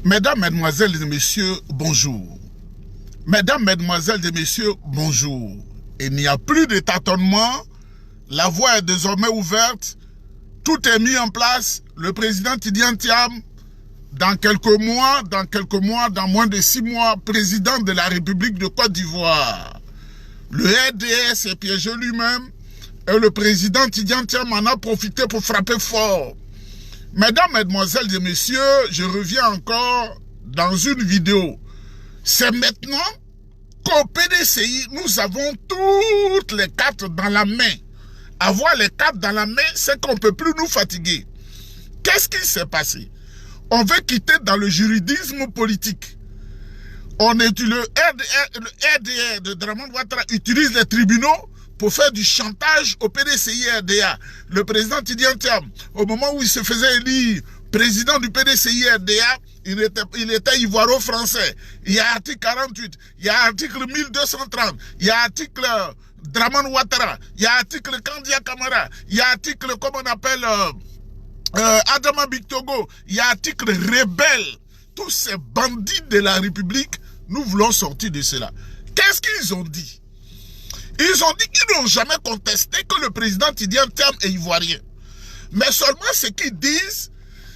Mesdames, Mesdemoiselles et Messieurs, bonjour. Mesdames, Mesdemoiselles et Messieurs, bonjour. Il n'y a plus de tâtonnement. La voie est désormais ouverte. Tout est mis en place. Le président Tidjane Thiam, dans moins de 6 mois, président de la République de Côte d'Ivoire. Le RDS est piégé lui-même et le président Tidjane Thiam en a profité pour frapper fort. Mesdames, Mesdemoiselles et Messieurs, je reviens encore dans une vidéo. C'est maintenant qu'au PDCI, nous avons toutes les cartes dans la main. Avoir les cartes dans la main, c'est qu'on ne peut plus nous fatiguer. Qu'est-ce qui s'est passé? On veut quitter dans le juridisme politique. Le RDR de Dramane Ouattara utilise les tribunaux pour faire du chantage au PDCI-RDA. Le président Tidjane Thiam, au moment où il se faisait élire président du PDCI-RDA, il était ivoiro-français. Il y a article 48, il y a article 1230, il y a article Dramane Ouattara, il y a article Kandia Kamara, il y a article, comme on appelle, Adama Bictogo, il y a article rebelle. Tous ces bandits de la République, nous voulons sortir de cela. Qu'est-ce qu'ils ont dit? Ils ont dit qu'ils n'ont jamais contesté que le président Tidjane Thiam est ivoirien. Mais seulement ce qu'ils disent,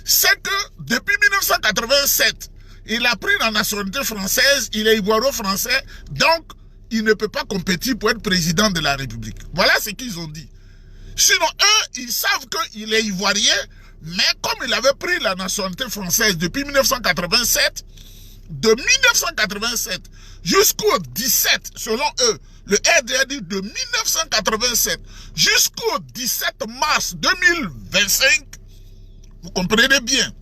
c'est que depuis 1987, il a pris la nationalité française, il est ivoiro-français, donc il ne peut pas compétir pour être président de la République. Voilà ce qu'ils ont dit. Sinon, eux, ils savent qu'il est ivoirien, mais comme il avait pris la nationalité française depuis 1987, de 1987 jusqu'au 17, selon eux, le RDR dit de 1987 jusqu'au 17 mars 2025, vous comprenez bien,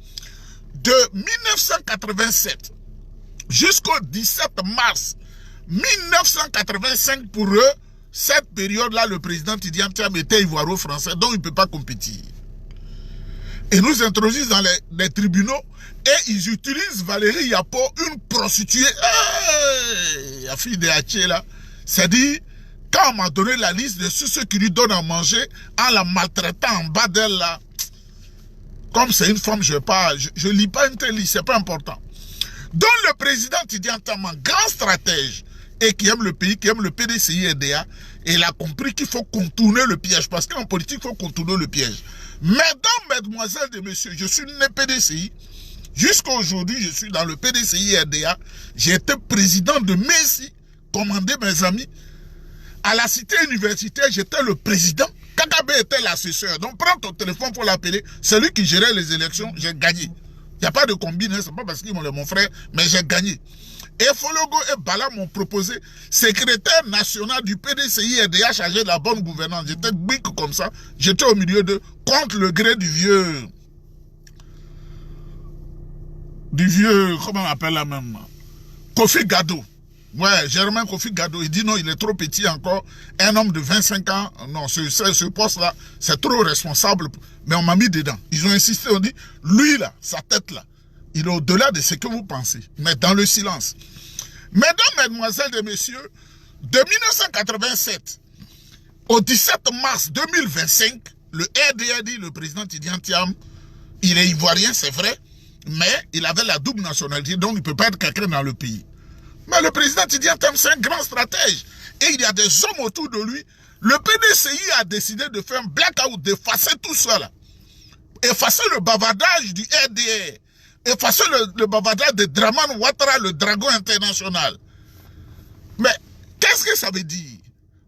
de 1987 jusqu'au 17 mars 1985 pour eux, cette période-là, le président Tidjane Thiam était ivoiro-français, donc il ne peut pas compétir. Et nous introduisent dans les tribunaux et ils utilisent Valérie Yapo, une prostituée, la fille de Haché là. C'est-à-dire, quand on m'a donné la liste de ceux qui lui donnent à manger, en la maltraitant en bas d'elle là, comme c'est une femme, je lis pas une telle liste, c'est pas important. Donc le président Tidjane Thiam, un grand stratège, et qui aime le pays, qui aime le PDCI-RDA, il a compris qu'il faut contourner le piège, parce qu'en politique, il faut contourner le piège. Mesdames, Mesdemoiselles et Messieurs, je suis né PDCI, jusqu'à aujourd'hui, je suis dans le PDCI-RDA, j'ai été président de Messi, commandé mes amis, à la cité universitaire, j'étais le président, Kagame était l'assesseur, donc prends ton téléphone pour l'appeler, c'est lui qui gérait les élections, j'ai gagné. Il n'y a pas de combine, hein, c'est pas parce qu'ils sont mon frère, mais j'ai gagné. Et Fologo et Bala m'ont proposé secrétaire national du PDCI-RDA chargé de la bonne gouvernance. J'étais big comme ça, j'étais au milieu de, contre le gré du vieux, comment on appelle la même, Kofi Gado. Ouais, Germain Kofi Gado, il dit non, il est trop petit encore, un homme de 25 ans, non, ce poste-là, c'est trop responsable, mais on m'a mis dedans. Ils ont insisté, on dit, lui là, sa tête là, il est au-delà de ce que vous pensez, mais dans le silence. Mesdames, Mesdemoiselles et Messieurs, de 1987 au 17 mars 2025, le RDR dit, le président Tidjane Thiam, il est ivoirien, c'est vrai, mais il avait la double nationalité, donc il ne peut pas être quelqu'un dans le pays. Mais le président Tidjane Thiam, c'est un grand stratège. Et il y a des hommes autour de lui. Le PDCI a décidé de faire un blackout, d'effacer tout cela. Effacer le bavardage du RDR. Effacer le bavardage de Dramane Ouattara, le dragon international. Mais qu'est-ce que ça veut dire?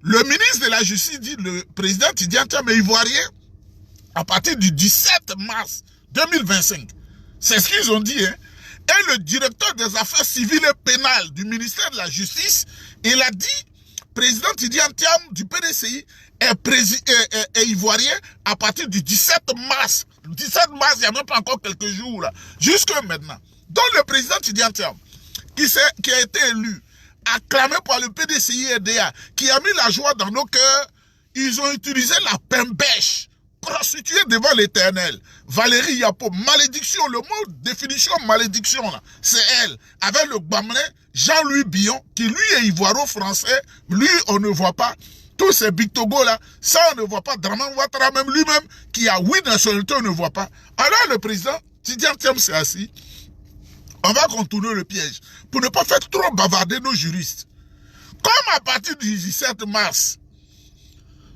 Le ministre de la Justice dit le président Tidjane Thiam est ivoirien à partir du 17 mars 2025. C'est ce qu'ils ont dit, hein. Et le directeur des affaires civiles et pénales du ministère de la Justice, il a dit, président Tidjane Thiam du PDCI est ivoirien à partir du 17 mars. Le 17 mars, il n'y a même pas encore quelques jours, là, jusqu'à maintenant. Donc le président Tidjane Thiam, qui a été élu, acclamé par le PDCI-RDA, qui a mis la joie dans nos cœurs, ils ont utilisé la pembèche, prostituée devant l'Éternel. Valérie Yapo, malédiction, le mot définition malédiction, là, c'est elle. Avec le Gbamlin, Jean-Louis Billon, qui lui est ivoiro-français, lui, on ne voit pas. Tous ces Bictogo là, ça on ne voit pas. Dramane Ouattara, même lui-même, qui a 8 nationalités, on ne voit pas. Alors le président Tidjane Thiam s'est assis. On va contourner le piège. Pour ne pas faire trop bavarder nos juristes. Comme à partir du 17 mars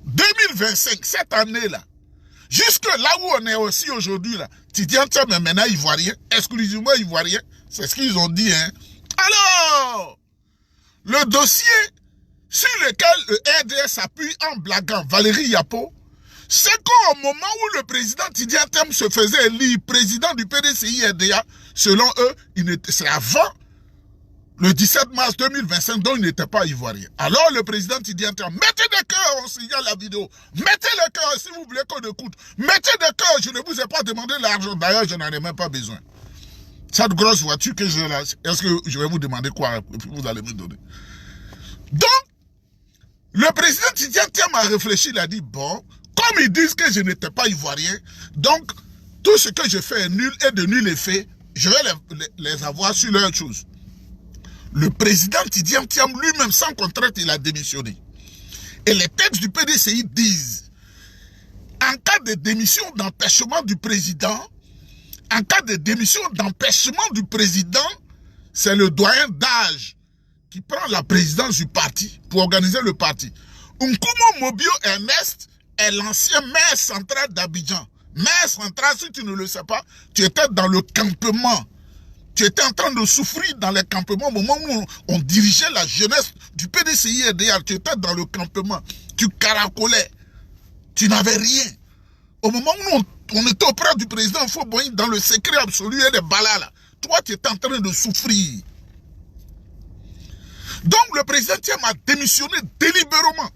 2025, cette année-là, jusque là où on est aussi aujourd'hui, là, Tidjane Thiam est maintenant ivoirien, exclusivement ivoirien. C'est ce qu'ils ont dit, hein. Alors, le dossier sur lequel le RDS appuie en blaguant Valérie Yapo, c'est qu'au moment où le président Tidjane Thiam se faisait élire président du PDCI-RDA, selon eux, c'est avant le 17 mars 2025, dont il n'était pas ivoirien. Alors le président Tidjane Thiam, mettez des cœurs, on signale la vidéo. Mettez le cœur si vous voulez qu'on écoute. Mettez des cœurs, je ne vous ai pas demandé l'argent. D'ailleurs, je n'en ai même pas besoin. Cette grosse voiture que j'ai là, est-ce que je vais vous demander quoi? Et puis vous allez me donner. Donc, le président Tidjane Thiam a réfléchi, il a dit, bon, comme ils disent que je n'étais pas ivoirien, donc tout ce que je fais est nul et de nul effet, je vais les avoir sur leur chose. Le président Tidjane Thiam lui-même, sans contrainte, il a démissionné. Et les textes du PDCI disent, en cas de démission d'empêchement du président, c'est le doyen d'âge qui prend la présidence du parti pour organiser le parti. Nkumo Mobio Ernest est l'ancien maire central d'Abidjan. Maire central, si tu ne le sais pas, tu étais dans le campement. Tu étais en train de souffrir dans les campements au moment où on dirigeait la jeunesse du PDCI-RDA. Tu étais dans le campement. Tu caracolais. Tu n'avais rien. Au moment où on était auprès du président Fauboy, dans le secret absolu et les balas là, toi tu étais en train de souffrir. Donc le président Thiam a démissionné délibérément.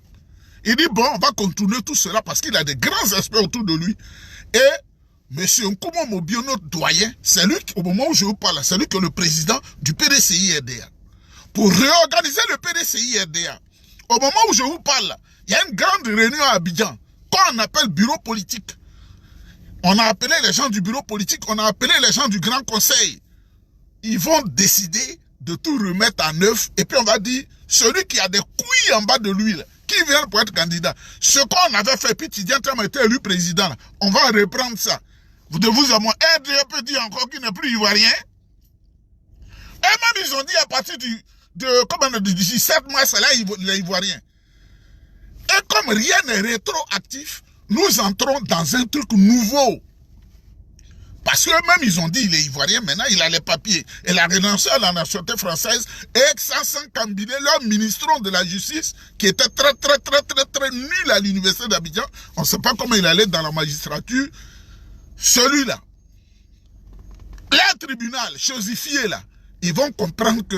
Il dit bon, on va contourner tout cela parce qu'il a des grands experts autour de lui. Et M. Nkumo Mobio, notre doyen, c'est lui, au moment où je vous parle, c'est lui qui est le président du PDCI-RDA. Pour réorganiser le PDCI-RDA, au moment où je vous parle, il y a une grande réunion à Abidjan, qu'on appelle bureau politique. On a appelé les gens du bureau politique, on a appelé les gens du grand conseil. Ils vont décider de tout remettre en œuvre, et puis on va dire, celui qui a des couilles en bas de lui, là, qui vient pour être candidat, ce qu'on avait fait, puis Tidjane Thiam a été élu président, là, on va reprendre ça. Vous devez vous avoir RDP dit encore qu'il n'est plus ivoirien. Et même ils ont dit à partir du 17 mars, là, il est ivoirien. Et comme rien n'est rétroactif, nous entrons dans un truc nouveau. Parce qu'eux-mêmes, ils ont dit qu'il est ivoirien, maintenant il a les papiers. Et a renoncé à la nationalité française et Sanson Kambile, leur ministre de la justice, qui était très nul à l'université d'Abidjan. On ne sait pas comment il allait dans la magistrature. Celui-là, les tribunaux chosifiés là, ils vont comprendre que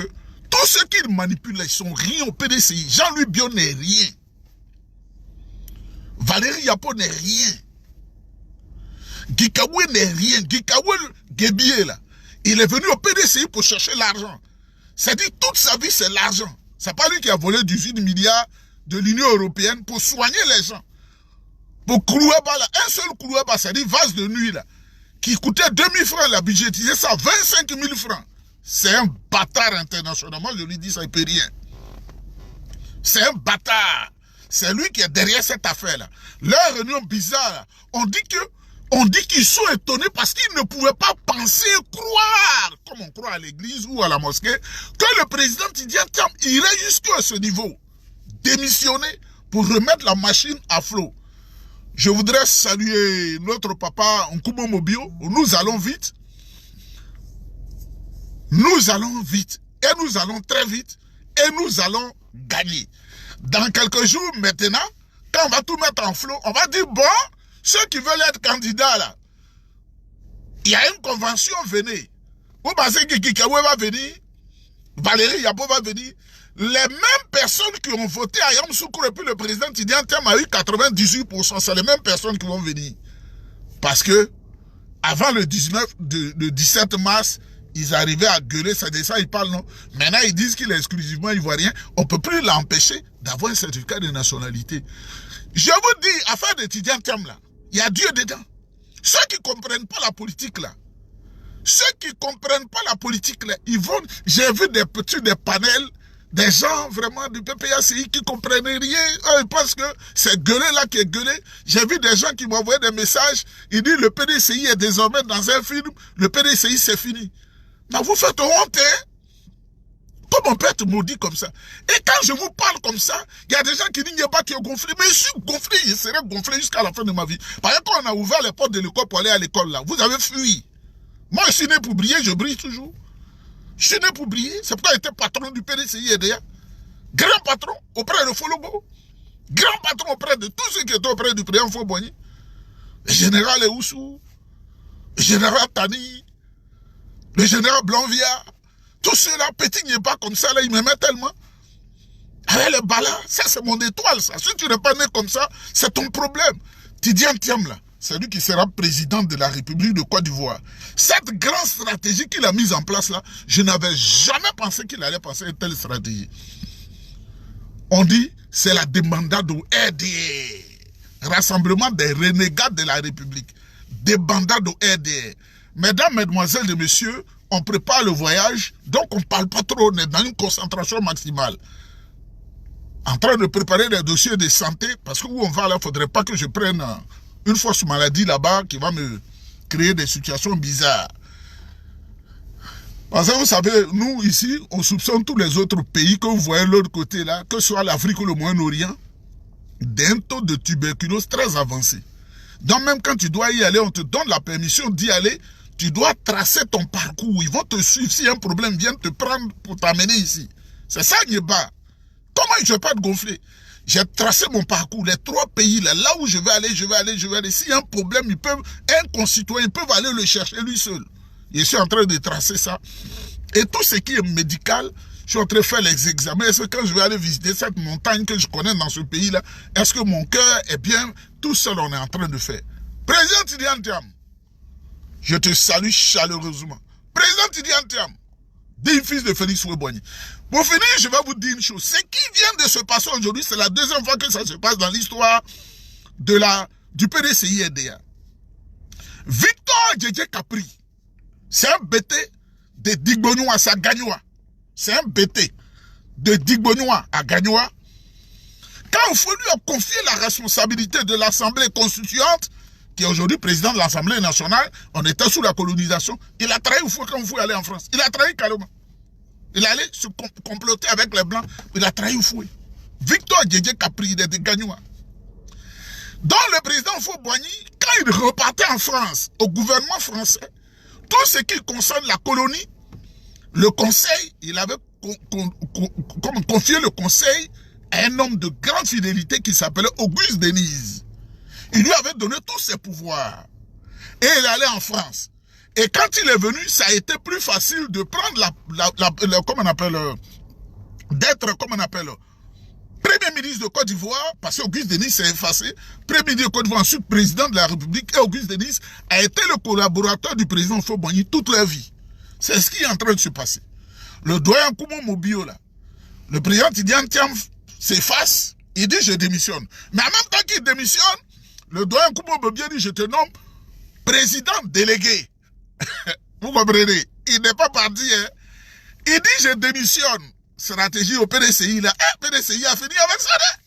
tous ceux qu'ils manipulent, ils sont rien au PDCI. Jean-Louis Bion n'est rien. Valérie Yapo n'est rien. Gikawe n'est rien. Gikawe Gebier là, il est venu au PDCI pour chercher l'argent. C'est-à-dire toute sa vie c'est l'argent. C'est pas lui qui a volé 18 milliards de l'Union européenne pour soigner les gens. Pour Kouroueba là, un seul Kouroueba, c'est-à-dire vase de nuit là, qui coûtait 2000 francs, la budgétisé ça 25 000 francs. C'est un bâtard internationalement, je lui dis ça, il peut rien. C'est un bâtard. C'est lui qui est derrière cette affaire-là. Leur réunion bizarre, là, on dit qu'ils sont étonnés parce qu'ils ne pouvaient pas penser, croire, comme on croit à l'église ou à la mosquée, que le président Tidjane Thiam irait jusqu'à ce niveau. Démissionner pour remettre la machine à flot. Je voudrais saluer notre papa Nkumo Mobio. Nous allons vite. Nous allons vite. Et nous allons très vite. Et nous allons gagner. Dans quelques jours maintenant, quand on va tout mettre en flot, on va dire, bon, ceux qui veulent être candidats là, il y a une convention, venez. Vous pensez que Kikawe va venir? Valérie Yapo va venir? Les mêmes personnes qui ont voté à Yamoussoukro et puis le président Tidjane Thiam a eu 98%, c'est les mêmes personnes qui vont venir. Parce que, avant le 17 mars, ils arrivaient à gueuler, c'est de ça ils parlent, non? Maintenant, ils disent qu'il est exclusivement ivoirien. On ne peut plus l'empêcher d'avoir un certificat de nationalité. Je vous dis, affaire de Tidjane Thiam, là, il y a Dieu dedans. Ceux qui ne comprennent pas la politique, là, ils vont... J'ai vu des panels, des gens vraiment du PPACI qui ne comprenaient rien. Ils pensent que c'est gueulé là qui est gueulé. J'ai vu des gens qui m'envoyaient des messages. Ils disent le PDCI est désormais dans un film. Le PDCI c'est fini. Non, vous faites honte, hein? Comment on peut être maudit comme ça? Et quand je vous parle comme ça, il y a des gens qui disent qu'il n'y a pas qui est gonflé. Mais je suis gonflé, je serai gonflé jusqu'à la fin de ma vie. Par exemple, quand on a ouvert les portes de l'école pour aller à l'école, là, vous avez fui. Moi, je suis né pour briller, je brille toujours. Je suis né pour briller. C'est pourquoi j'étais patron du PDCI EDA. Grand patron auprès de Folobo. Grand patron auprès de tous ceux qui étaient auprès du président Foboni. Le général Eoussou, le général Tani, le général Blanvia. Tous ceux-là, petit n'est pas comme ça, là, ils m'aimaient tellement. Avec les balles, ça c'est mon étoile, ça. Si tu n'es pas né comme ça, c'est ton problème. Tidiane Thiam, là, c'est lui qui sera président de la République de Côte d'Ivoire. Cette grande stratégie qu'il a mise en place, là, je n'avais jamais pensé qu'il allait passer une telle stratégie. On dit, c'est la débandade au RDR. Rassemblement des renégats de la République. Débandade au RDR. Mesdames, mesdemoiselles et messieurs, on prépare le voyage, donc on ne parle pas trop, on est dans une concentration maximale. En train de préparer les dossiers de santé, parce que où on va là, il ne faudrait pas que je prenne une fausse maladie là-bas qui va me créer des situations bizarres. Parce que vous savez, nous ici, on soupçonne tous les autres pays que vous voyez de l'autre côté là, que ce soit l'Afrique ou le Moyen-Orient, d'un taux de tuberculose très avancé. Donc même quand tu dois y aller, on te donne la permission d'y aller. Tu dois tracer ton parcours. Ils vont te suivre. Si un problème vient te prendre pour t'amener ici. C'est ça, Nieba. Comment je ne vais pas te gonfler? J'ai tracé mon parcours. Les 3 pays, là où je vais aller, je vais aller. S'il y a un problème, un concitoyen, ils peuvent aller le chercher lui seul. Je suis en train de tracer ça. Et tout ce qui est médical, je suis en train de faire les examens. Est-ce que quand je vais aller visiter cette montagne que je connais dans ce pays-là, est-ce que mon cœur est bien? Tout seul, on est en train de faire. Président Tidiane Thiam, je te salue chaleureusement. Président Tidiane Thiam, digne fils de Félix Houphouët-Boigny. Pour finir, je vais vous dire une chose. Ce qui vient de se passer aujourd'hui, c'est la deuxième fois que ça se passe dans l'histoire du PDCI RDA. Victor Djedje Capri, c'est un BT de Digbonioua à Gagnoua. C'est un BT de Digbonioua à Gagnoua. Quand il faut lui confier la responsabilité de l'Assemblée constituante, qui est aujourd'hui président de l'Assemblée nationale, on était sous la colonisation, il a trahi quand il faut aller en France. Il a trahi carrément. Il allait se comploter avec les Blancs, il a trahi Houphouët. Victor Djedje Capri, il est de Gagnoua. Donc le président Houphouët-Boigny, quand il repartait en France, au gouvernement français, tout ce qui concerne la colonie, le conseil, il avait confié le conseil à un homme de grande fidélité qui s'appelait Auguste Denis. Il lui avait donné tous ses pouvoirs. Et il allait en France. Et quand il est venu, ça a été plus facile de prendre Premier ministre de Côte d'Ivoire, parce qu'Auguste Denis s'est effacé, Premier ministre de Côte d'Ivoire, ensuite président de la République, et Auguste Denis a été le collaborateur du président Houphouët-Boigny toute leur vie. C'est ce qui est en train de se passer. Le doyen Koumou Mobio, là, le président Tidiane Thiam s'efface, il dit je démissionne. Mais en même temps qu'il démissionne, le doyen Koumou Mobio dit je te nomme président délégué. Vous comprenez? Il n'est pas parti, hein. Il dit je démissionne. Stratégie au PDCI, là. PDCI a fini avec ça, là.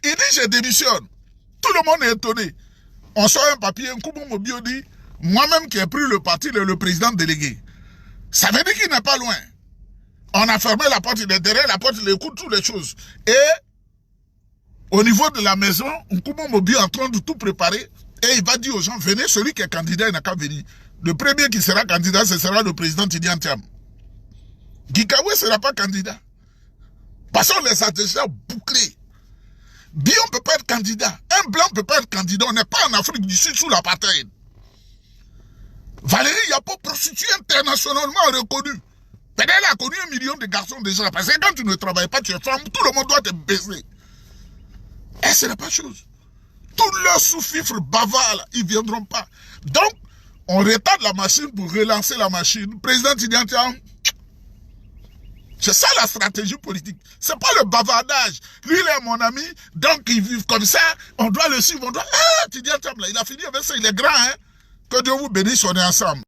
Il dit je démissionne. Tout le monde est étonné. On sort un papier, un Koumou Mobio dit, moi-même qui ai pris le parti, le président délégué. Ça veut dire qu'il n'est pas loin. On a fermé la porte, il est derrière la porte, il écoute toutes les choses. Et au niveau de la maison, Nkoumou Mobio est en train de tout préparer. Et il va dire aux gens, venez, celui qui est candidat, il n'a qu'à venir. Le premier qui sera candidat, ce sera le président Tidiane Thiam. Guikawe ne sera pas candidat. Parce qu'on les a déjà bouclés. Bion ne peut pas être candidat. Un blanc ne peut pas être candidat. On n'est pas en Afrique du Sud sous l'apartheid. Valérie Yapo, prostituée internationalement reconnue. Peut-être elle a connu 1 million de garçons déjà. Parce que quand tu ne travailles pas, tu es femme, tout le monde doit te baiser. Et ce n'est pas chose. Tous leurs sous-fifres bavards, là, ils ne viendront pas. Donc, on retarde la machine pour relancer la machine. Président Tidiane Thiam, c'est ça la stratégie politique. C'est pas le bavardage. Lui, il est mon ami, donc il vit comme ça. On doit le suivre, on doit... Ah, Tidiane Thiam, là, il a fini avec ça, il est grand, hein. Que Dieu vous bénisse, on est ensemble.